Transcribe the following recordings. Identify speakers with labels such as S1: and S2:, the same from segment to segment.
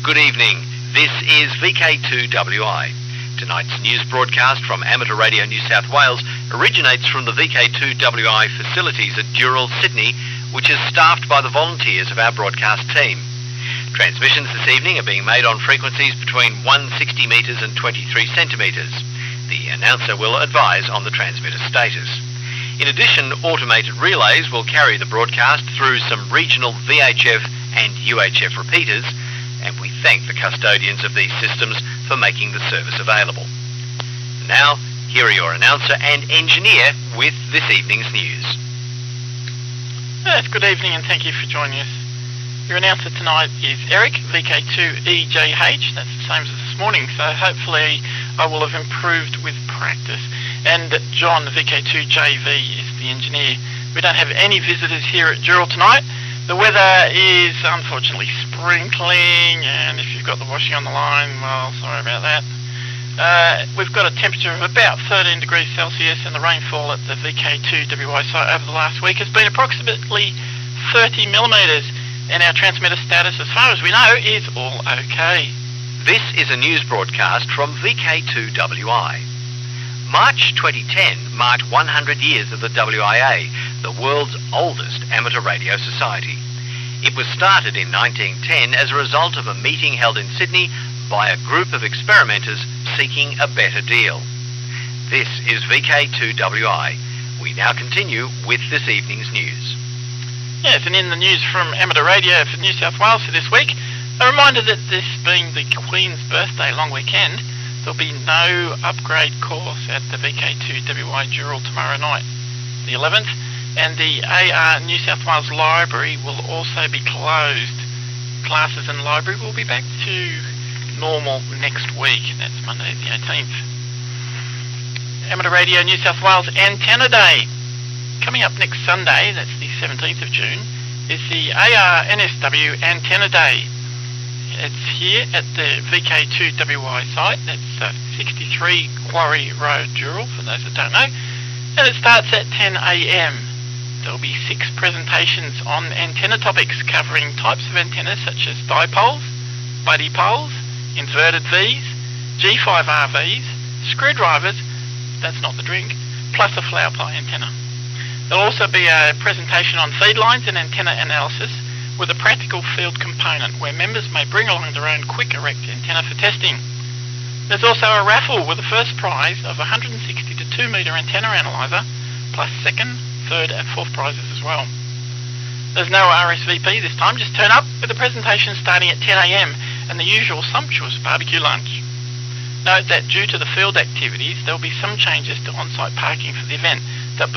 S1: Good evening. This is VK2WI. Tonight's news broadcast from Amateur Radio New South Wales originates from the VK2WI facilities at Dural, Sydney, which is staffed by the volunteers of our broadcast team. Transmissions this evening are being made on frequencies between 160 metres and 23 centimetres. The announcer will advise on the transmitter status. In addition, automated relays will carry the broadcast through some regional VHF and UHF repeaters, and we thank the custodians of these systems for making the service available. Now, here are your announcer and engineer with this evening's news.
S2: Yes, good evening and thank you for joining us. Your announcer tonight is Eric, VK2EJH, that's the same as this morning, so hopefully I will have improved with practice. And John, VK2JV, is the engineer. We don't have any visitors here at Dural tonight. The weather is unfortunately sprinkling, and if you've got the washing on the line, well, sorry about that. We've got a temperature of about 13 degrees Celsius, and the rainfall at the VK2WI site over the last week has been approximately 30 millimetres, and our transmitter status, as far as we know, is all okay.
S1: This is a news broadcast from VK2WI. March 2010 marked 100 years of the WIA, the world's oldest amateur radio society. It was started in 1910 as a result of a meeting held in Sydney by a group of experimenters seeking a better deal. This is VK2WI. We now continue with this evening's news.
S2: Yes, and in the news from Amateur Radio for New South Wales for this week, a reminder that this being the Queen's birthday long weekend, there'll be no upgrade course at the VK2WI Dural tomorrow night, the 11th, and the AR New South Wales Library will also be closed. Classes in the library will be back to normal next week. That's Monday the 18th. Amateur Radio New South Wales Antenna Day. Coming up next Sunday, that's the 17th of June, is the AR NSW Antenna Day. It's here at the VK2WI site. That's 63 Quarry Road, Dural, for those that don't know. And it starts at 10 a.m. There'll be 6 presentations on antenna topics covering types of antennas such as dipoles, buddy poles, inverted Vs, G5RVs, screwdrivers, that's not the drink, plus a flower pot antenna. There'll also be a presentation on feed lines and antenna analysis with a practical field component where members may bring along their own quick erect antenna for testing. There's also a raffle with a first prize of 160 to 2 metre antenna analyzer, plus second, third and fourth prizes as well. There's no RSVP this time, just turn up with the presentation starting at 10 a.m. and the usual sumptuous barbecue lunch. Note that due to the field activities, there will be some changes to on-site parking for the event, but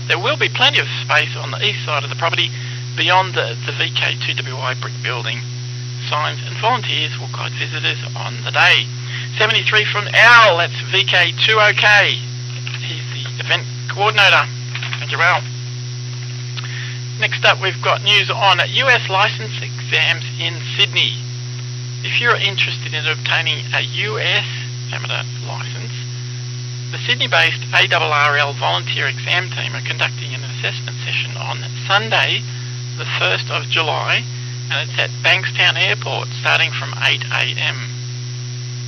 S2: there will be plenty of space on the east side of the property beyond the VK2WI brick building. Signs and volunteers will guide visitors on the day. 73 from Al, that's VK2OK. He's the event coordinator. Thank you, Al. Next up, we've got news on US license exams in Sydney. If you're interested in obtaining a US amateur license, the Sydney-based ARRL volunteer exam team are conducting an assessment session on Sunday, the 1st of July, and it's at Bankstown Airport starting from 8 a.m.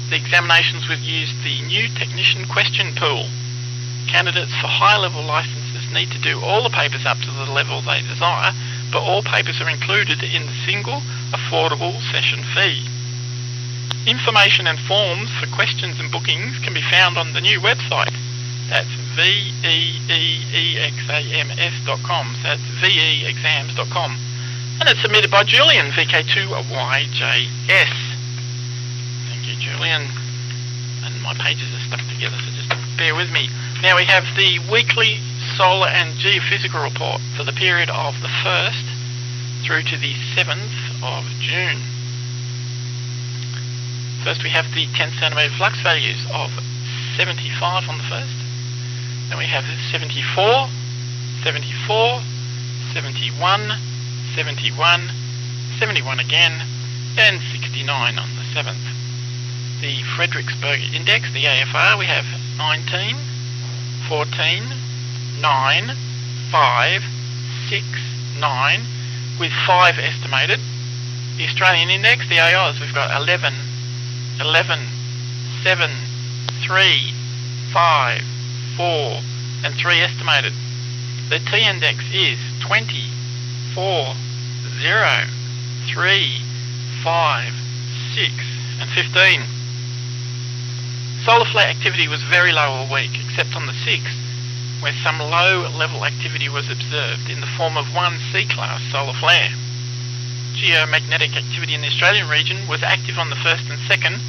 S2: The examinations will use the new technician question pool. Candidates for high-level licenses need to do all the papers up to the level they desire, but all papers are included in the single, affordable session fee. Information and forms for questions and bookings can be found on the new website. That's veexams.com. So that's veexams.com. And it's submitted by Julian, VK2YJS. Thank you, Julian. And my pages are stuck together, so just bear with me. Now we have the weekly solar and geophysical report for the period of the 1st through to the 7th of June. First we have the 10 centimetre flux values of 75 on the 1st. Then we have 74, 74, 71, 71, 71 again, and 69 on the 7th. The Fredericksburg Index, the AFR, we have 19, 14, 9, 5, 6, 9, with 5 estimated, The Australian index, the AOS, we've got 11, 7, 3, 5, 4, and 3 estimated. The T index is 20, 4, 0, 3, 5, 6, and 15. Solar flare activity was very low all week, except on the 6th, where some low-level activity was observed in the form of one C-class solar flare. Geomagnetic activity in the Australian region was active on the 1st and 2nd,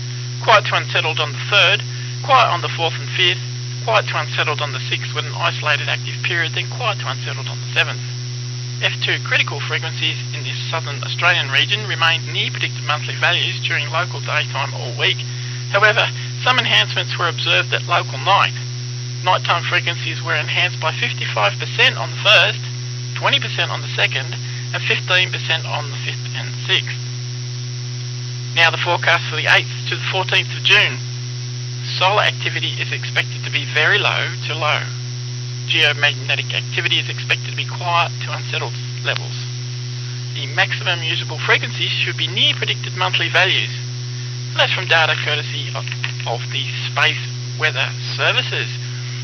S2: quiet to unsettled on the 3rd, quiet on the 4th and 5th, quiet to unsettled on the 6th with an isolated active period, then quiet to unsettled on the 7th. F2 critical frequencies in the southern Australian region remained near predicted monthly values during local daytime all week. However, some enhancements were observed at local night. Nighttime frequencies were enhanced by 55% on the 1st, 20% on the 2nd, and 15% on the 5th and 6th. Now the forecast for the 8th to the 14th of June. Solar activity is expected to be very low to low. Geomagnetic activity is expected to be quiet to unsettled levels. The maximum usable frequencies should be near predicted monthly values. That's from data courtesy of the Space Weather Services.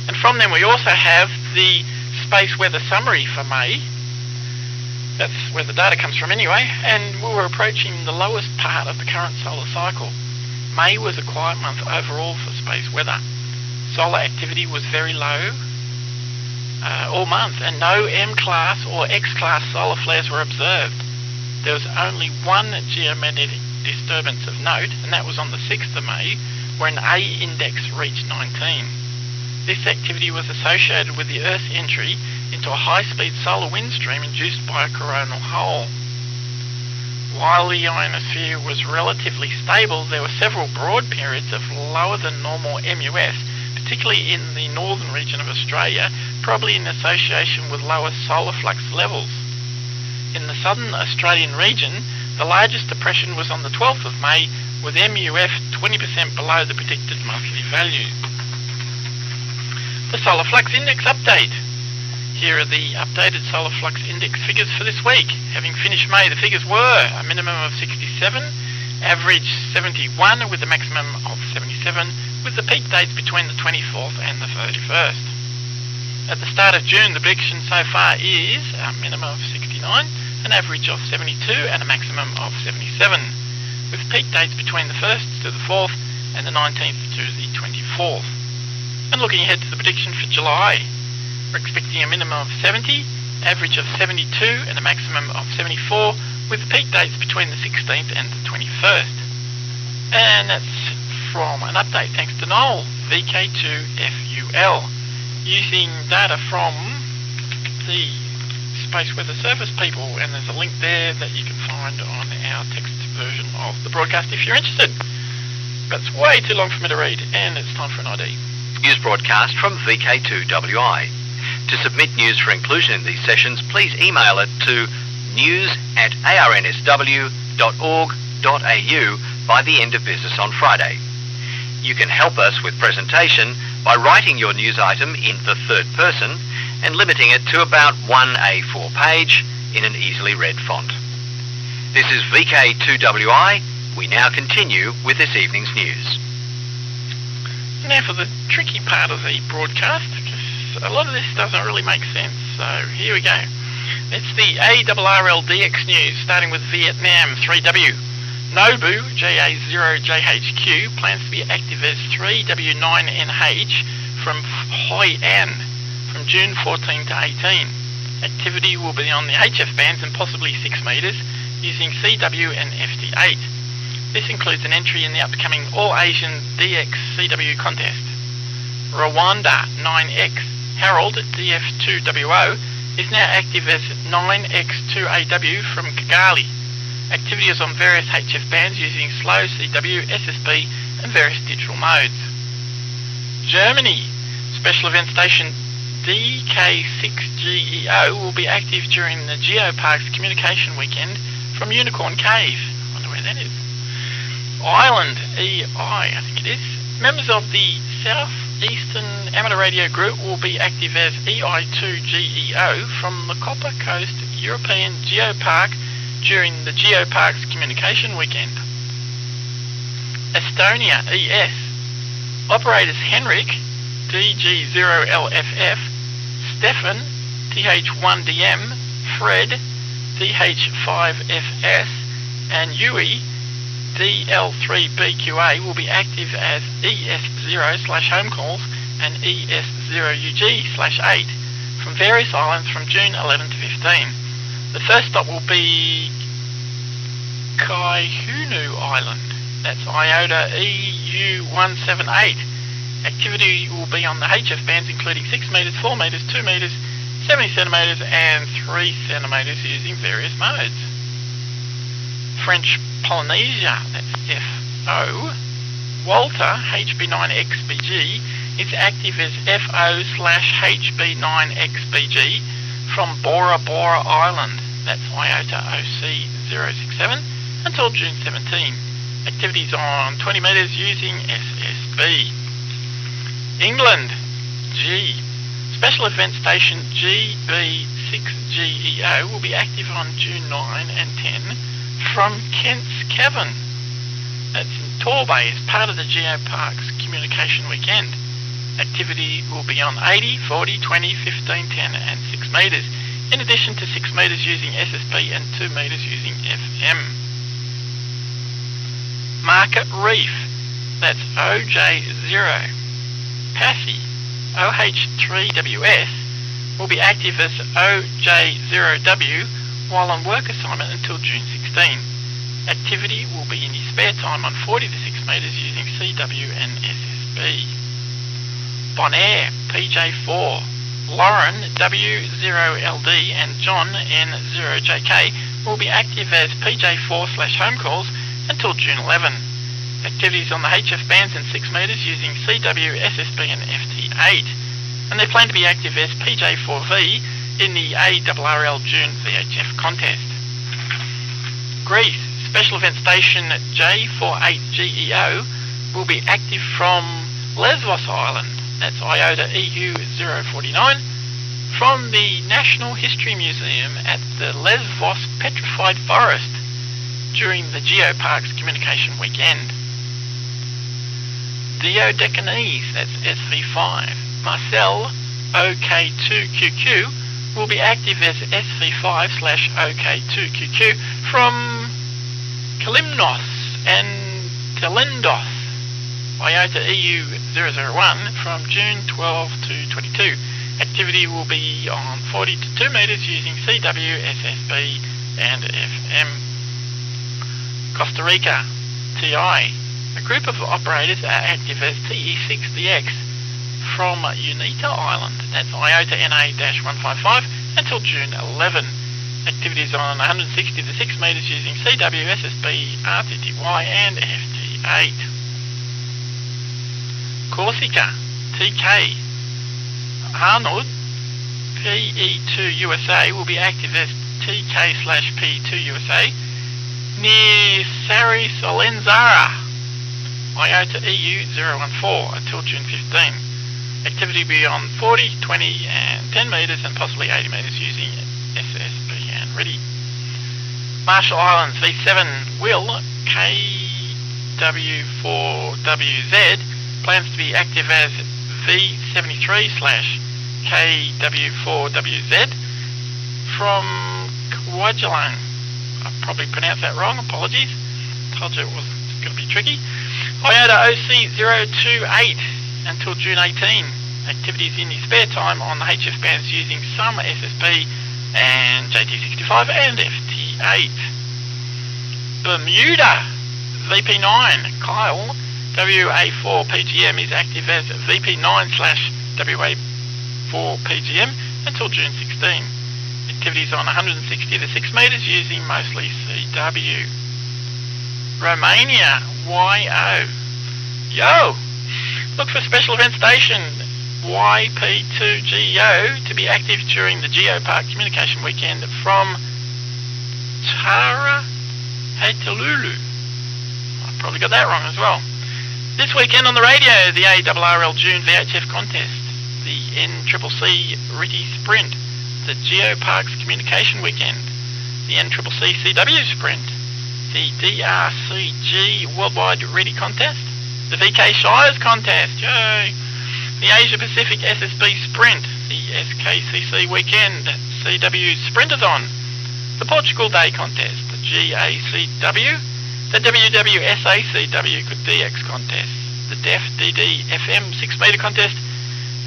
S2: And from them we also have the Space Weather Summary for May. That's where the data comes from anyway, and we were approaching the lowest part of the current solar cycle. May was a quiet month overall for space weather. Solar activity was very low all month, and no M-class or X-class solar flares were observed. There was only one geomagnetic disturbance of note, and that was on the 6th of May, where an A index reached 19. This activity was associated with the Earth's entry into a high-speed solar wind stream induced by a coronal hole. While the ionosphere was relatively stable, there were several broad periods of lower than normal MUS, particularly in the northern region of Australia, probably in association with lower solar flux levels. In the southern Australian region, the largest depression was on the 12th of May, with MUF 20% below the predicted monthly value. The Solar Flux Index update. Here are the updated Solar Flux Index figures for this week. Having finished May, the figures were a minimum of 67, average 71 with a maximum of 77, with the peak dates between the 24th and the 31st. At the start of June, the prediction so far is a minimum of 69, an average of 72 and a maximum of 77, with peak dates between the 1st to the 4th and the 19th to the 24th. And looking ahead to the prediction for July, we're expecting a minimum of 70, average of 72 and a maximum of 74, with the peak dates between the 16th and the 21st. And that's from an update thanks to Noel, VK2WI, using data from the Space Weather Service people, and there's a link there that you can find on our text version of the broadcast if you're interested. But it's way too long for me to read, and it's time for an ID.
S1: News broadcast from VK2WI. To submit news for inclusion in these sessions, please email it to news@arnsw.org.au by the end of business on Friday. You can help us with presentation by writing your news item in the third person and limiting it to about one A4 page in an easily read font. This is VK2WI. We now continue with this evening's news.
S2: Now for the tricky part of the broadcast, because a lot of this doesn't really make sense, so here we go. It's the ARRLDX news, starting with Vietnam 3W. Nobu JA0JHQ plans to be active as 3W9NH from Hoi An from June 14 to 18. Activity will be on the HF bands and possibly 6 metres using CW and FT8. This includes an entry in the upcoming All-Asian DX CW contest. Rwanda 9X Harold DF2WO is now active as 9X2AW from Kigali. Activity is on various HF bands using slow CW, SSB and various digital modes. Germany Special Event Station DK6GEO will be active during the Geoparks Communication Weekend from Unicorn Cave. I wonder where that is. Ireland, EI, I think it is. Members of the Southeastern Amateur Radio Group will be active as EI2GEO from the Copper Coast European Geopark during the Geoparks Communication Weekend. Estonia ES. Operators Henrik, DG0LFF, Stefan, TH1DM, Fred, TH5FS, and Yui, DL3BQA, will be active as ES0/home calls and ES0UG/8 from various islands from June 11 to 15. The first stop will be Kaihunu Island. That's IOTA EU178. Activity will be on the HF bands including 6 metres, 4 metres, 2 metres, 70 centimetres and 3 centimetres using various modes. French Polynesia, that's FO. Walter, HB9XBG, is active as FO/HB9XBG from Bora Bora Island, that's IOTA OC067, until June 17. Activities on 20 metres using SSB. England, G. Special Event Station GB6GEO will be active on June 9 and 10 from Kent's Cavern. That's in Torbay as part of the Geoparks Communication Weekend. Activity will be on 80, 40, 20, 15, 10 and 6 metres, in addition to 6 metres using SSB and 2 metres using FM. Market Reef, that's OJ0. Passy, OH3WS, will be active as OJ0W while on work assignment until June 16. Activity will be in his spare time on 40 to 6 metres using CW and SSB. Bonaire, PJ4, Lauren, W0LD and John, N0JK, will be active as PJ4/home calls until June 11. Activities on the HF bands and 6 metres using CW, SSB and FT8. And they plan to be active as PJ4V in the ARRL June VHF contest. Greece, Special Event Station J48GEO will be active from Lesvos Island, that's IOTA EU049, from the National History Museum at the Lesvos Petrified Forest during the Geoparks Communication Weekend. Diodecanese, that's SV5. Marcel, OK2QQ, will be active as SV5/OK2QQ from Kalimnos and Telendos, IOTA EU001, from June 12 to 22. Activity will be on 40 to 2 metres using CW, SSB and FM. Costa Rica, TI. A group of operators are active as TE6DX from Unita Island, that's IOTA NA-155, until June 11. Activities on 160 to 6 metres using CW, SSB, RTTY and FT8. Corsica, TK. Arnold, PE2USA, will be active as TK/P2USA near Sari Solenzara, IOTA EU014, until June 15. Activity will be on 40, 20 and 10 metres and possibly 80 metres using SSB and ready. Marshall Islands V7 Will, KW4WZ, plans to be active as V73/KW4WZ from Kwajalein. I probably pronounced that wrong, apologies. Told you it was going to be tricky. IOTA OC028 until June 18. Activities in his spare time on the HF bands using some SSB and JT65 and FT8. Bermuda, VP9, Kyle, WA4PGM, is active as VP9/WA4PGM until June 16. Activities on 160 to 6 metres using mostly CW. Romania, YO. Yo! Look for Special Event Station YP2GO to be active during the Geopark Communication Weekend from Tara Hatalulu. I probably got that wrong as well. This weekend on the radio, the ARRL June VHF contest, the NCCC Ritty Sprint, the Geoparks Communication Weekend, the NCCC Sprint, the DRCG Worldwide Ready Contest, the VK Shires Contest, yay! The Asia Pacific SSB Sprint, the SKCC Weekend CW Sprintathon, the Portugal Day Contest, the GACW, the WWSACW DX Contest, the DEF DD FM 6 metre contest,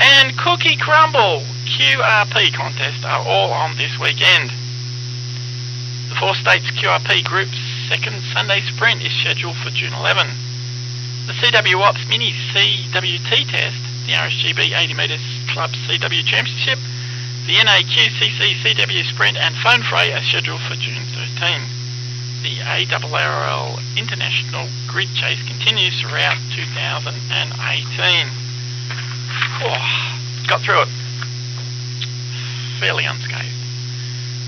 S2: and Cookie Crumble QRP contest are all on this weekend. The 4 states QRP Group's second Sunday sprint is scheduled for June 11. The CW Ops Mini CWT test, the RSGB 80 metres Club CW Championship, the NAQCC CW Sprint and Phone Fray are scheduled for June 13. The ARRL International Grid Chase continues throughout 2018. Got through it fairly unscathed.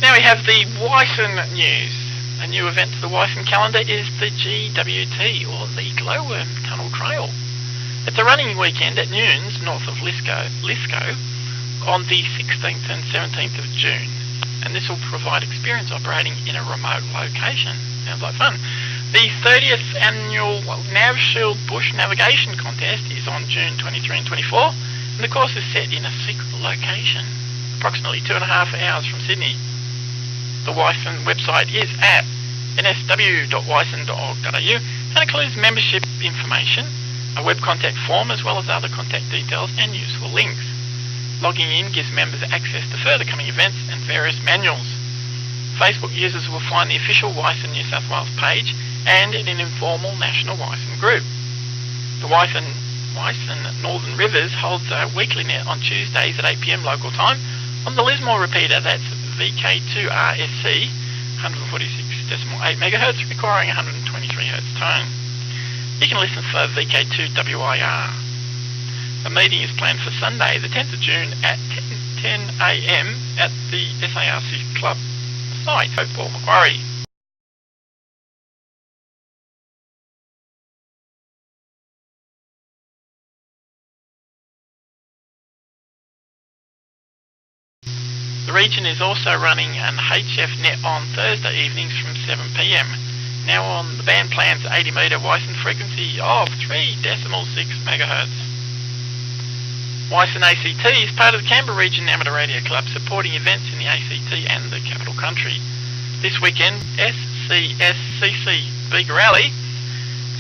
S2: Now we have the Wyson news. A new event to the Wyson calendar is the GWT, or the Glowworm Tunnel Trail. It's a running weekend at Nunes, north of Lisco, on the 16th and 17th of June. And this will provide experience operating in a remote location. Sounds like fun. The 30th annual Nav Shield Bush Navigation Contest is on June 23 and 24, and the course is set in a secret location, approximately 2.5 hours from Sydney. The Wyson website is at nsw.wyson.org.au and includes membership information, a web contact form, as well as other contact details and useful links. Logging in gives members access to further coming events and various manuals. Facebook users will find the official Wyson New South Wales page and in an informal national Wyson group. The Wyson Northern Rivers holds a weekly net on Tuesdays at 8 p.m. local time on the Lismore repeater, that's VK2RSC 146.8 MHz, requiring 123 Hz tone. You can listen for VK2WIR. A meeting is planned for Sunday, the 10th of June at 10 a.m. at the SARC Club site, Hopewell, Macquarie. The region is also running an HF net on Thursday evenings from 7 p.m. Now on the band plan's 80 metre Wyson frequency of 3.6 MHz. Wyson ACT is part of the Canberra Region Amateur Radio Club, supporting events in the ACT and the Capital Country. This weekend, SCSCC Bega Rally.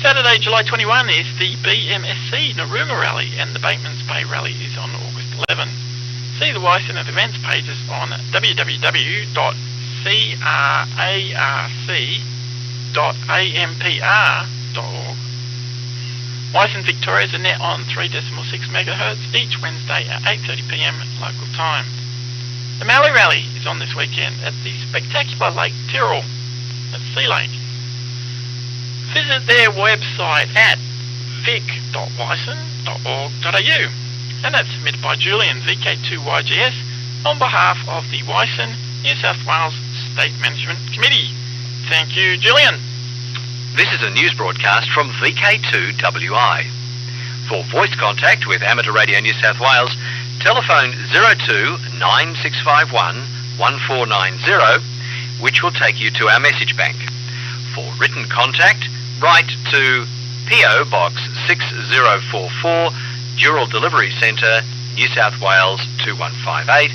S2: Saturday, July 21 is the BMSC Narooma Rally, and the Bateman's Bay Rally is on August 11. See the Wyson and events pages on www.carc.ampr.org. Wyson Victoria is a net on 3.6 MHz each Wednesday at 8:30 p.m. local time. The Mallee Rally is on this weekend at the spectacular Lake Tyrrell at Sea Lake. Visit their website at vic.wyson.org.au, and that's submitted by Julian, VK2WIGS, on behalf of the Wyson New South Wales State Management Committee. Thank you, Julian.
S1: This is a news broadcast from VK2WI. For voice contact with Amateur Radio New South Wales, telephone 02 9651 1490, which will take you to our message bank. For written contact, write to PO Box 6044, Dural Delivery Centre, New South Wales 2158,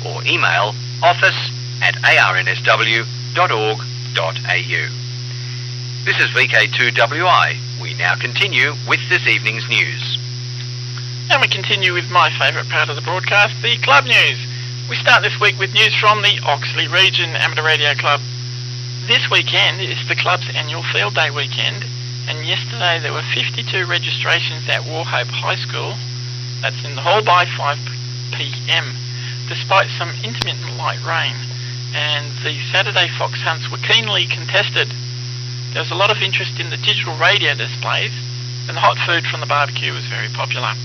S1: or email office@arnsw.org.au. This is VK2WI. We now continue with this evening's news.
S2: And we continue with my favourite part of the broadcast, the club news. We start this week with news from the Oxley Region Amateur Radio Club. This weekend is the club's annual field day weekend, and yesterday there were 52 registrations at Warhope High School. That's in the hall by 5 p.m, despite some intermittent light rain. And the Saturday fox hunts were keenly contested. There was a lot of interest in the digital radio displays, and the hot food from the barbecue was very popular.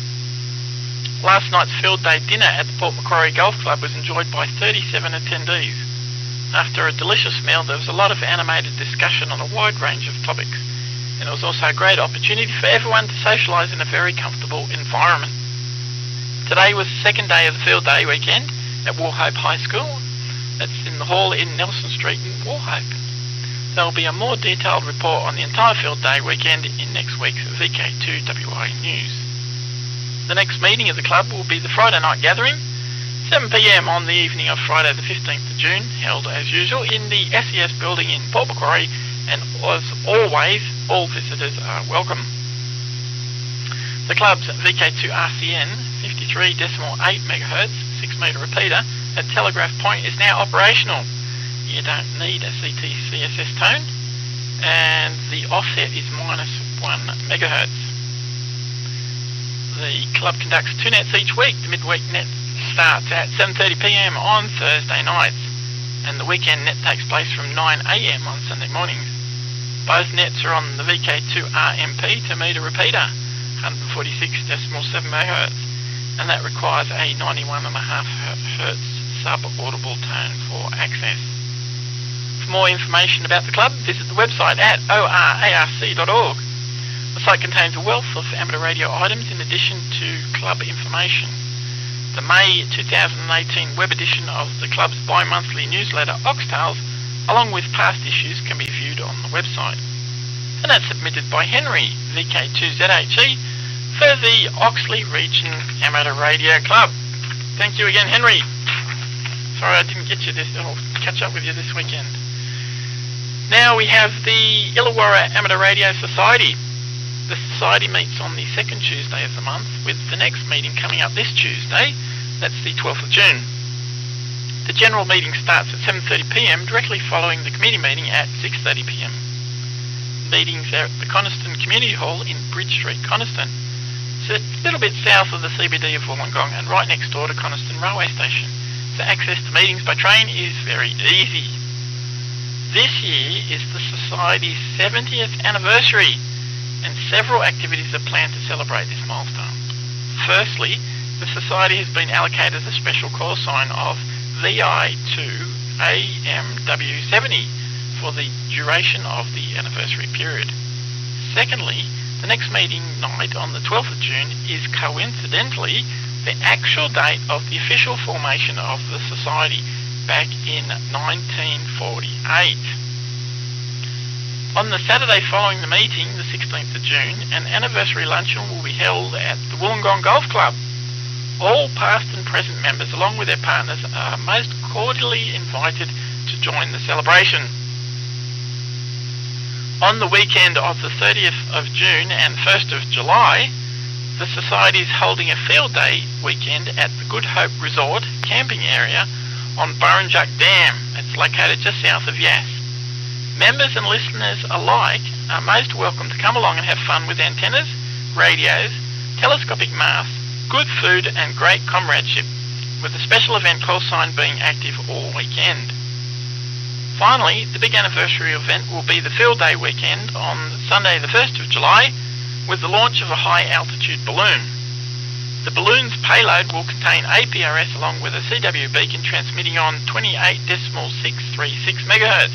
S2: Last night's field day dinner at the Port Macquarie Golf Club was enjoyed by 37 attendees. After a delicious meal, there was a lot of animated discussion on a wide range of topics, and it was also a great opportunity for everyone to socialise in a very comfortable environment. Today was the second day of the field day weekend at Warhope High School. That's in in the hall in Nelson Street in Wauchope. There will be a more detailed report on the entire field day weekend in next week's VK2WI news. The next meeting of the club will be the Friday night gathering, 7 p.m. on the evening of Friday the 15th of June, held as usual in the SES building in Port Macquarie, and as always, all visitors are welcome. The club's VK2RCN 53.8 MHz 6-metre repeater at Telegraph Point is now operational. You don't need a CT/CSS tone, and the offset is -1 MHz. The club conducts 2 nets each week. The midweek net starts at 7:30 p.m. on Thursday nights, and the weekend net takes place from 9 a.m. on Sunday mornings. Both nets are on the VK2RMP 2-metre repeater, 146.7 MHz, and that requires a 91.5 Hz sub-audible tone for access. For more information about the club, visit the website at orarc.org. The site contains a wealth of amateur radio items in addition to club information. The May 2018 web edition of the club's bi-monthly newsletter, Oxtails, along with past issues, can be viewed on the website. And that's submitted by Henry, VK2ZHE, for the Oxley Region Amateur Radio Club. Thank you again, Henry. Sorry I didn't get you this. I'll catch up with you this weekend. Now we have the Illawarra Amateur Radio Society. The Society meets on the second Tuesday of the month, with the next meeting coming up this Tuesday. That's the 12th of June. The general meeting starts at 7:30 p.m, directly following the committee meeting at 6:30 p.m. Meetings are at the Coniston Community Hall in Bridge Street, Coniston. It's a little bit south of the CBD of Wollongong and right next door to Coniston Railway Station. So access to meetings by train is very easy. This year is the Society's 70th anniversary, and several activities are planned to celebrate this milestone. Firstly, the Society has been allocated a special call sign of VI2AMW70 for the duration of the anniversary period. Secondly, the next meeting night on the 12th of June is coincidentally the actual date of the official formation of the Society back in 1948. On the Saturday following the meeting, the 16th of June, an anniversary luncheon will be held at the Wollongong Golf Club. All past and present members, along with their partners, are most cordially invited to join the celebration. On the weekend of the 30th of June and 1st of July, the Society is holding a field day weekend at the Good Hope Resort camping area on Burrinjuck Dam. It's located just south of Yass. Members and listeners alike are most welcome to come along and have fun with antennas, radios, telescopic masts, good food and great comradeship, with the special event call sign being active all weekend. Finally, the big anniversary event will be the field day weekend on Sunday the 1st of July, with the launch of a high-altitude balloon. The balloon's payload will contain APRS along with a CW beacon transmitting on 28.636 MHz.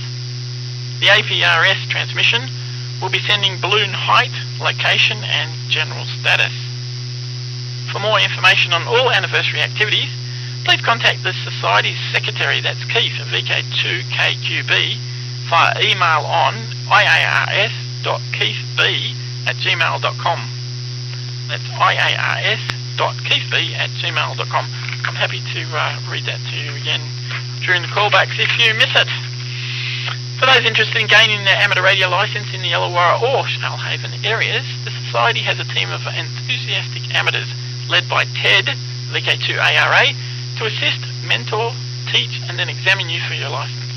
S2: The APRS transmission will be sending balloon height, location and general status. For more information on all anniversary activities, please contact the Society's Secretary, that's Keith, VK2KQB, via email on iars.keithb@gmail.com. That's iars.keithb@gmail.com. I'm happy to read that to you again during the callbacks if you miss it. For those interested in gaining their amateur radio licence in the Illawarra or Shoalhaven areas, the Society has a team of enthusiastic amateurs led by Ted, VK2ARA, to assist, mentor, teach and then examine you for your licence.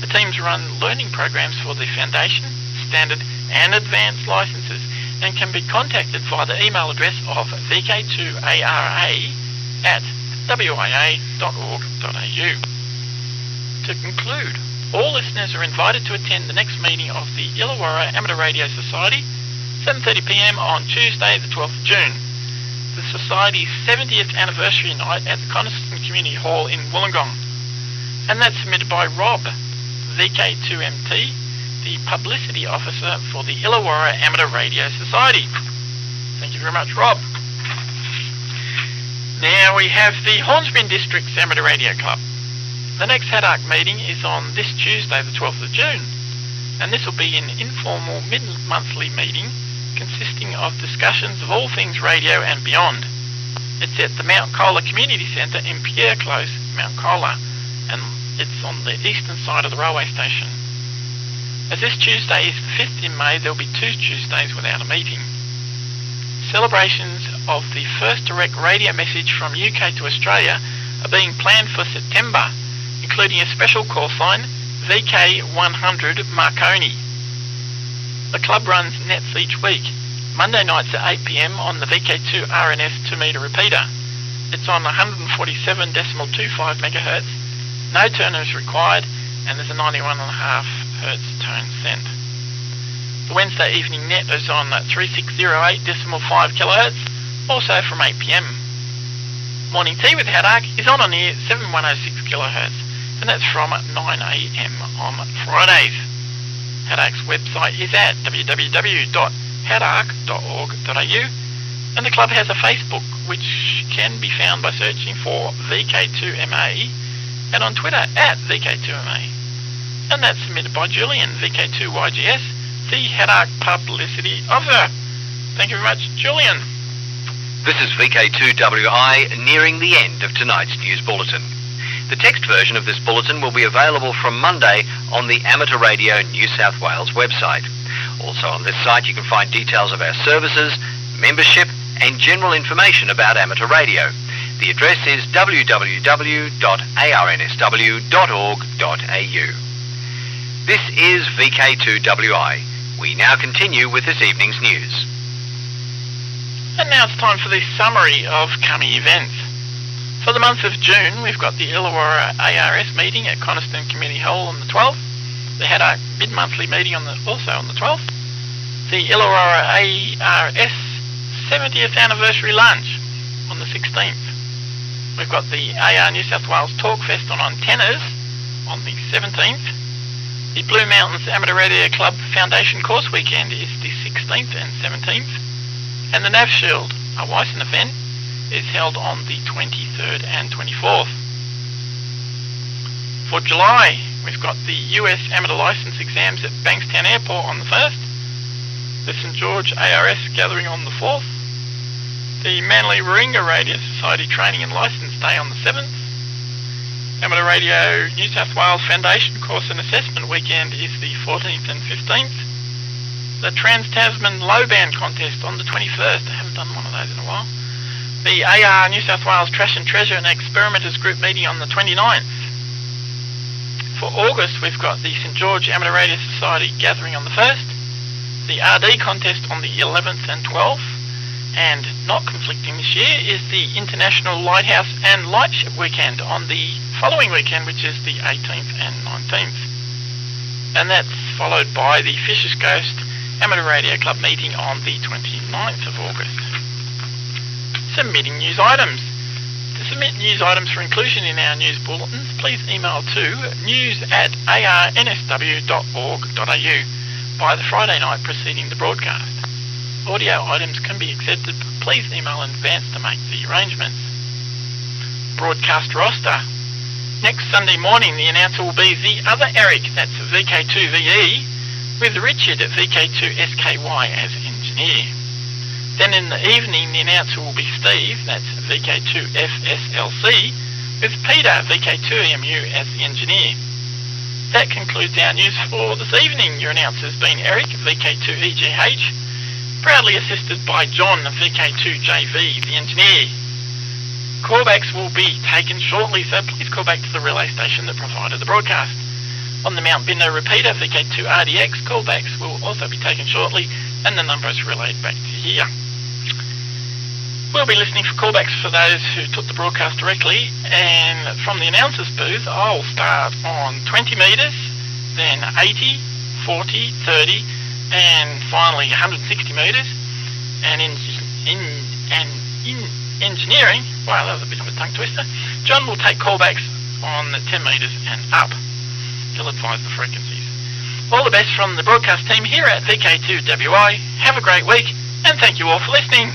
S2: The teams run learning programs for the foundation, standard and advanced licences and can be contacted via the email address of vk2ara@wia.org.au. To conclude, all listeners are invited to attend the next meeting of the Illawarra Amateur Radio Society, 7:30 p.m. on Tuesday the 12th of June. The Society's 70th anniversary night at the Coniston Community Hall in Wollongong. And that's submitted by Rob, VK2MT, the Publicity Officer for the Illawarra Amateur Radio Society. Thank you very much, Rob. Now we have the Hornsby District's Amateur Radio Club. The next Haddock meeting is on this Tuesday, the 12th of June, and this will be an informal mid-monthly meeting consisting of discussions of all things radio and beyond. It's at the Mount Colah Community Centre in Pierre Close, Mount Colah, and it's on the eastern side of the railway station. As this Tuesday is the 5th in May, there will be 2 Tuesdays without a meeting. Celebrations of the first direct radio message from UK to Australia are being planned for September, including a special call sign, VK100 Marconi. The club runs nets each week, Monday nights at 8 PM on the VK2RMP 2-metre repeater. It's on 147.25 MHz, no turners required, and there's a 91.5 Hz tone sent. The Wednesday evening net is on 3608.5 kHz, also from 8 PM. Morning tea with Haddock is on air 7106 kHz, and that's from 9 AM on Fridays. Haddock's website is at www.haddock.org.au, and the club has a Facebook which can be found by searching for VK2MA, and on Twitter at VK2MA. And that's submitted by Julian, VK2YGS, the Haddock Publicity Officer. Thank you very much, Julian.
S1: This is VK2WI nearing the end of tonight's news bulletin. The text version of this bulletin will be available from Monday on the Amateur Radio New South Wales website. Also on this site you can find details of our services, membership and general information about amateur radio. The address is www.arnsw.org.au. This is VK2WI. We now continue with this evening's news.
S2: And now it's time for the summary of coming events. For the month of June, we've got the Illawarra ARS meeting at Coniston Community Hall on the 12th. The Haddock mid-monthly meeting also on the 12th. The Illawarra ARS 70th anniversary lunch on the 16th. We've got the AR New South Wales Talk Fest on Antennas on the 17th. The Blue Mountains Amateur Radio Club Foundation Course Weekend is the 16th and 17th. And the NAV Shield, a Wyson event, is held on the 23rd and 24th. For July, we've got the US Amateur Licence exams at Bankstown Airport on the 1st. The St George ARS gathering on the 4th. The Manly Warringah Radio Society Training and Licence Day on the 7th. Amateur Radio New South Wales Foundation Course and Assessment Weekend is the 14th and 15th. The Trans-Tasman Low Band Contest on the 21st. I haven't done one of those in a while. The AR New South Wales Trash and Treasure and Experimenters Group meeting on the 29th. For August, we've got the St George Amateur Radio Society gathering on the 1st. The RD contest on the 11th and 12th. And not conflicting this year is the International Lighthouse and Lightship Weekend on the following weekend, which is the 18th and 19th. And that's followed by the Fisher's Ghost Amateur Radio Club meeting on the 29th of August. Submitting news items. To submit news items for inclusion in our news bulletins, please email to news@arnsw.org.au by the Friday night preceding the broadcast. Audio items can be accepted, but please email in advance to make the arrangements. Broadcast roster. Next Sunday morning, the announcer will be the other Eric, that's VK2WE, with Richard at VK2SKY as engineer. Then in the evening, the announcer will be Steve, that's VK2FSLC, with Peter, VK2EMU, as the engineer. That concludes our news for this evening. Your announcer's been Eric, VK2EGH, proudly assisted by John, VK2JV, the engineer. Callbacks will be taken shortly, so please call back to the relay station that provided the broadcast. On the Mount Bindo repeater, VK2RDX, callbacks will also be taken shortly, and the number is relayed back to here. We'll be listening for callbacks for those who took the broadcast directly, and from the announcer's booth, I'll start on 20 metres, then 80, 40, 30, and finally 160 metres. And in engineering, wow, that was a bit of a tongue twister, John will take callbacks on the 10 metres and up. He'll advise the frequencies. All the best from the broadcast team here at VK2WI. Have a great week, and thank you all for listening.